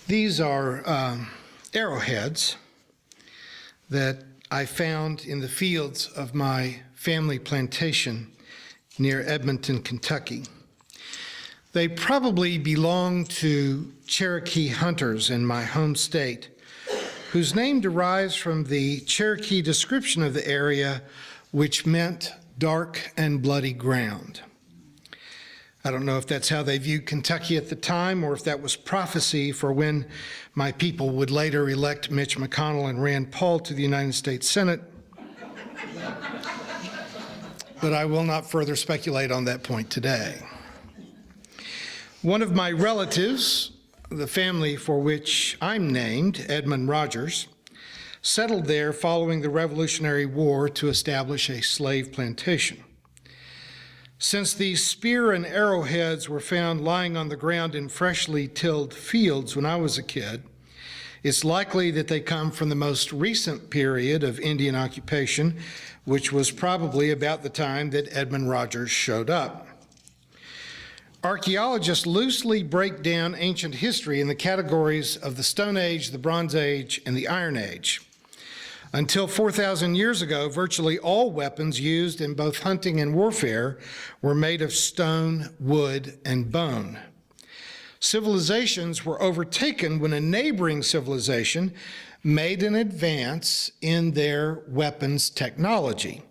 These are arrowheads that I found in the fields of my family plantation near Edmonton, Kentucky. They probably belong to Cherokee hunters in my home state, whose name derives from the Cherokee description of the area, which meant dark and bloody ground. I don't know if that's how they viewed Kentucky at the time or if that was prophecy for when my people would later elect Mitch McConnell and Rand Paul to the United States Senate. But I will not further speculate on that point today. One of my relatives, the family for which I'm named, Edmund Rogers, settled there following the Revolutionary War to establish a slave plantation. Since these spear and arrowheads were found lying on the ground in freshly tilled fields when I was a kid, it's likely that they come from the most recent period of Indian occupation, which was probably about the time that Edmund Rogers showed up. Archaeologists loosely break down ancient history in the categories of the Stone Age, the Bronze Age, and the Iron Age. Until 4,000 years ago, virtually all weapons used in both hunting and warfare were made of stone, wood, and bone. Civilizations were overtaken when a neighboring civilization made an advance in their weapons technology,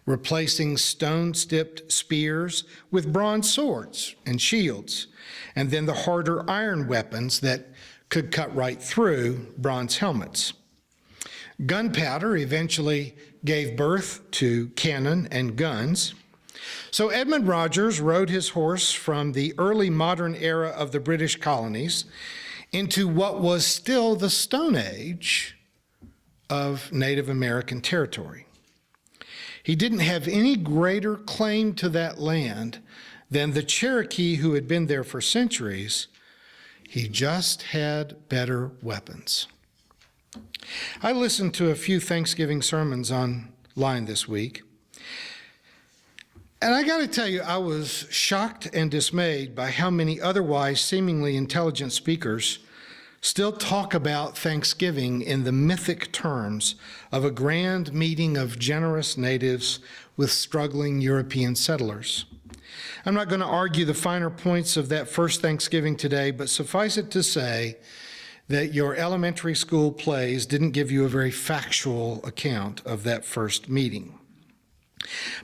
replacing stone-tipped spears with bronze swords and shields, and then the harder iron weapons that could cut right through bronze helmets. Gunpowder eventually gave birth to cannon and guns. So Edmund Rogers rode his horse from the early modern era of the British colonies into what was still the Stone Age of Native American territory. He didn't have any greater claim to that land than the Cherokee who had been there for centuries. He just had better weapons. I listened to a few Thanksgiving sermons online this week, and I got to tell you, I was shocked and dismayed by how many otherwise seemingly intelligent speakers still talk about Thanksgiving in the mythic terms of a grand meeting of generous natives with struggling European settlers. I'm not going to argue the finer points of that first Thanksgiving today, but suffice it to say that your elementary school plays didn't give you a very factual account of that first meeting.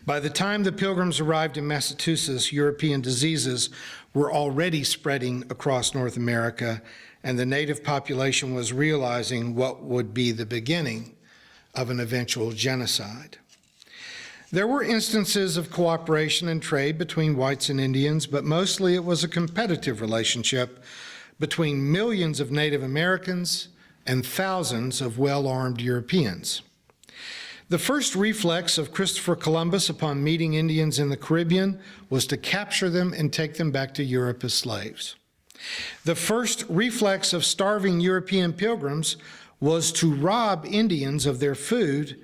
By the time the Pilgrims arrived in Massachusetts, European diseases were already spreading across North America, and the native population was realizing what would be the beginning of an eventual genocide. There were instances of cooperation and trade between whites and Indians, but mostly it was a competitive relationship between millions of Native Americans and thousands of well-armed Europeans. The first reflex of Christopher Columbus upon meeting Indians in the Caribbean was to capture them and take them back to Europe as slaves. The first reflex of starving European pilgrims was to rob Indians of their food,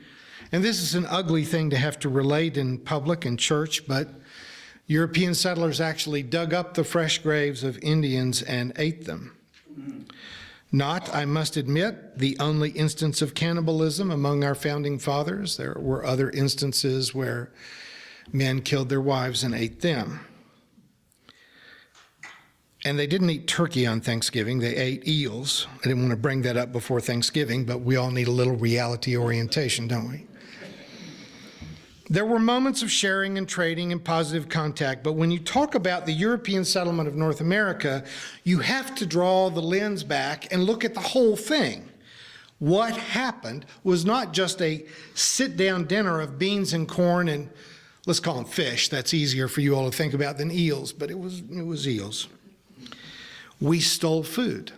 and this is an ugly thing to have to relate in public and church, but European settlers actually dug up the fresh graves of Indians and ate them. Not, I must admit, the only instance of cannibalism among our founding fathers. There were other instances where men killed their wives and ate them. And they didn't eat turkey on Thanksgiving, they ate eels. I didn't want to bring that up before Thanksgiving, but we all need a little reality orientation, don't we? There were moments of sharing and trading and positive contact, but when you talk about the European settlement of North America, you have to draw the lens back and look at the whole thing. What happened was not just a sit-down dinner of beans and corn and, let's call them fish. That's easier for you all to think about than eels, but it was eels. We stole food.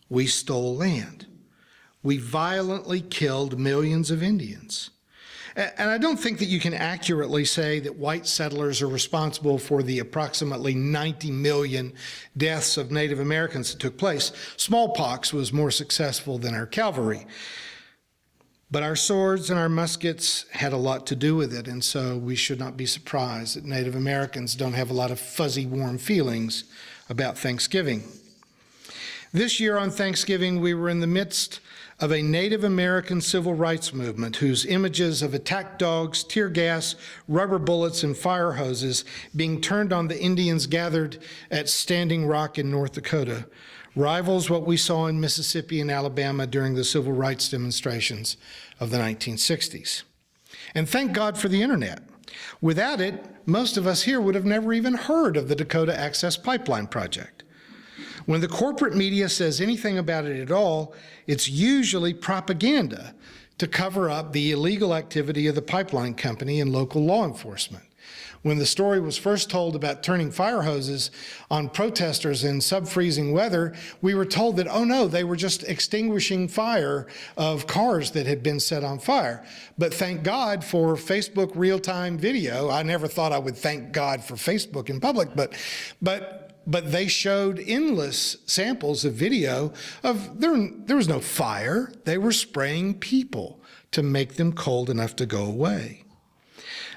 We stole land. We violently killed millions of Indians. And I don't think that you can accurately say that white settlers are responsible for the approximately 90 million deaths of Native Americans that took place. Smallpox was more successful than our cavalry. But our swords and our muskets had a lot to do with it, and so we should not be surprised that Native Americans don't have a lot of fuzzy, warm feelings about Thanksgiving. This year on Thanksgiving, we were in the midst of a Native American civil rights movement whose images of attack dogs, tear gas, rubber bullets, and fire hoses being turned on the Indians gathered at Standing Rock in North Dakota rivals what we saw in Mississippi and Alabama during the civil rights demonstrations of the 1960s. And thank God for the internet. Without it, most of us here would have never even heard of the Dakota Access Pipeline project. When the corporate media says anything about it at all, it's usually propaganda to cover up the illegal activity of the pipeline company and local law enforcement. When the story was first told about turning fire hoses on protesters in sub-freezing weather, we were told that, oh no, they were just extinguishing fire of cars that had been set on fire. But thank God for Facebook real-time video. I never thought I would thank God for Facebook in public, but they showed endless samples of video of there was no fire. They were spraying people to make them cold enough to go away.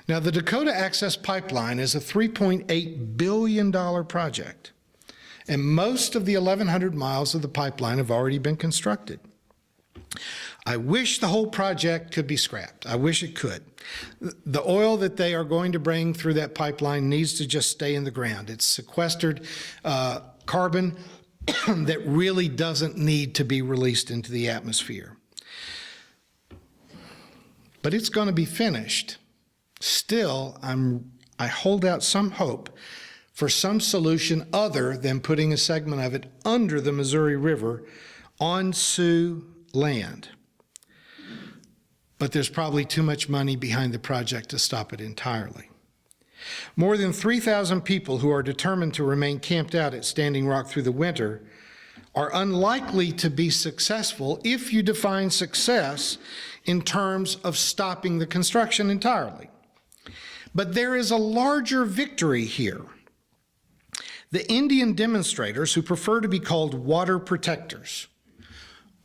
Now, the Dakota Access Pipeline is a $3.8 billion project, and most of the 1,100 miles of the pipeline have already been constructed. I wish the whole project could be scrapped. I wish it could. The oil that they are going to bring through that pipeline needs to just stay in the ground. It's sequestered carbon that really doesn't need to be released into the atmosphere. But it's going to be finished. Still, I hold out some hope for some solution other than putting a segment of it under the Missouri River on Sioux land. But there's probably too much money behind the project to stop it entirely. More than 3,000 people who are determined to remain camped out at Standing Rock through the winter are unlikely to be successful if you define success in terms of stopping the construction entirely. But there is a larger victory here. The Indian demonstrators, who prefer to be called water protectors,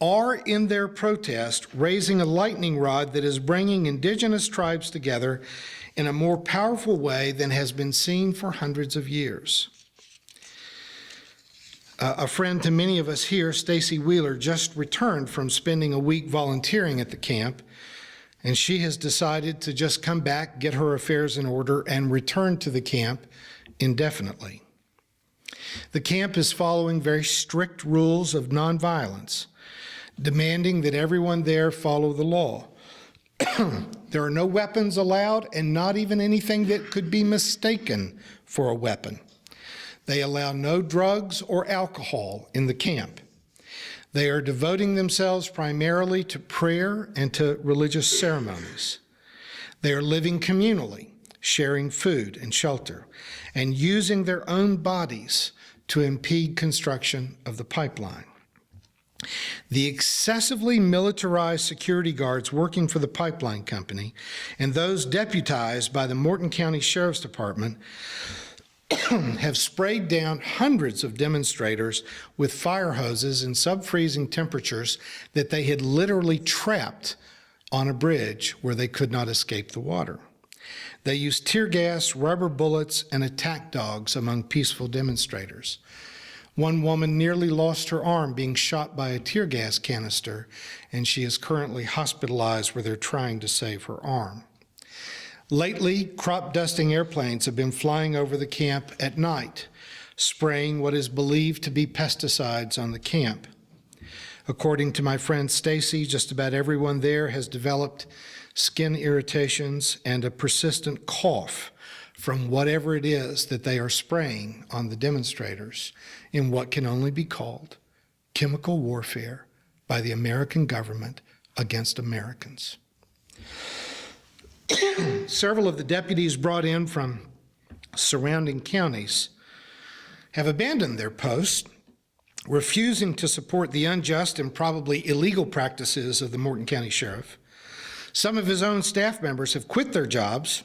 are in their protest raising a lightning rod that is bringing indigenous tribes together in a more powerful way than has been seen for hundreds of years. A friend to many of us here, Stacy Wheeler, just returned from spending a week volunteering at the camp, and she has decided to just come back, get her affairs in order, and return to the camp indefinitely. The camp is following very strict rules of nonviolence, demanding that everyone there follow the law. There are no weapons allowed, and not even anything that could be mistaken for a weapon. They allow no drugs or alcohol in the camp. They are devoting themselves primarily to prayer and to religious ceremonies. They are living communally, sharing food and shelter, and using their own bodies to impede construction of the pipeline. The excessively militarized security guards working for the pipeline company and those deputized by the Morton County Sheriff's Department have sprayed down hundreds of demonstrators with fire hoses in sub-freezing temperatures that they had literally trapped on a bridge where they could not escape the water. They used tear gas, rubber bullets, and attack dogs among peaceful demonstrators. One woman nearly lost her arm being shot by a tear gas canister, and she is currently hospitalized where they're trying to save her arm. Lately, crop dusting airplanes have been flying over the camp at night, spraying what is believed to be pesticides on the camp. According to my friend Stacy, just about everyone there has developed skin irritations and a persistent cough from whatever it is that they are spraying on the demonstrators in what can only be called chemical warfare by the American government against Americans. Several of the deputies brought in from surrounding counties have abandoned their posts, refusing to support the unjust and probably illegal practices of the Morton County Sheriff. Some of his own staff members have quit their jobs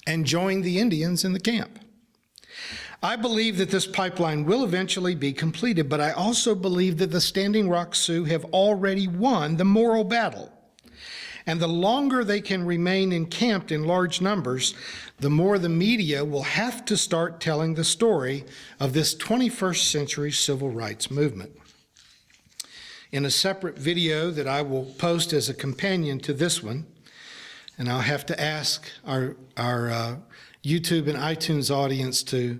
and joined the Indians in the camp. I believe that this pipeline will eventually be completed, but I also believe that the Standing Rock Sioux have already won the moral battle. And the longer they can remain encamped in large numbers, the more the media will have to start telling the story of this 21st century civil rights movement. In a separate video that I will post as a companion to this one, and I'll have to ask our YouTube and iTunes audience to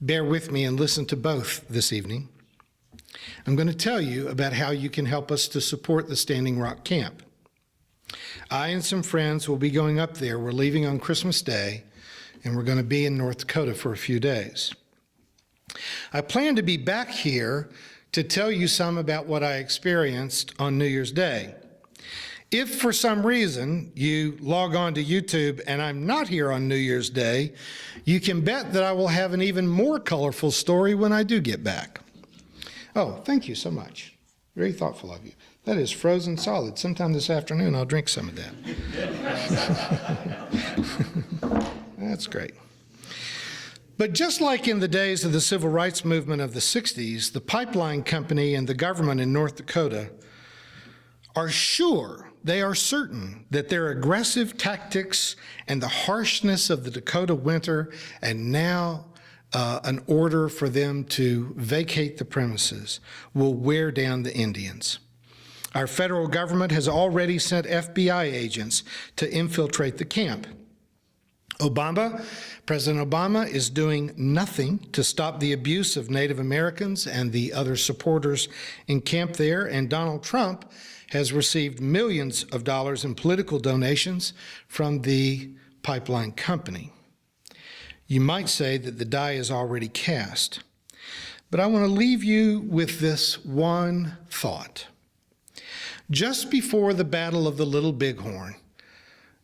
bear with me and listen to both this evening, I'm going to tell you about how you can help us to support the Standing Rock Camp. I and some friends will be going up there. We're leaving on Christmas Day, and we're going to be in North Dakota for a few days. I plan to be back here to tell you some about what I experienced on New Year's Day. If for some reason you log on to YouTube and I'm not here on New Year's Day, you can bet that I will have an even more colorful story when I do get back. Oh, thank you so much. Very thoughtful of you. That is frozen solid. Sometime this afternoon I'll drink some of that. That's great. But just like in the days of the civil rights movement of the 60s, the pipeline company and the government in North Dakota are sure, they are certain, that their aggressive tactics and the harshness of the Dakota winter, and now an order for them to vacate the premises, will wear down the Indians. Our federal government has already sent FBI agents to infiltrate the camp. President Obama is doing nothing to stop the abuse of Native Americans and the other supporters in camp there, and Donald Trump has received millions of dollars in political donations from the pipeline company. You might say that the die is already cast, but I want to leave you with this one thought. Just before the Battle of the Little Bighorn,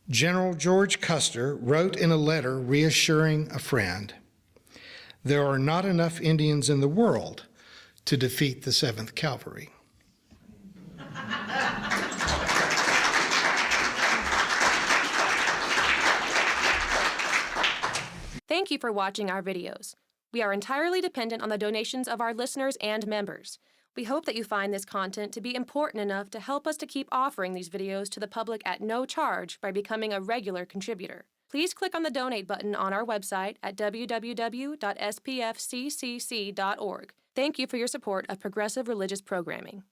General George Custer wrote in a letter reassuring a friend, "There are not enough Indians in the world to defeat the 7th Cavalry." Thank you for watching our videos. We are entirely dependent on the donations of our listeners and members. We hope that you find this content to be important enough to help us to keep offering these videos to the public at no charge by becoming a regular contributor. Please click on the donate button on our website at www.spfccc.org. Thank you for your support of progressive religious programming.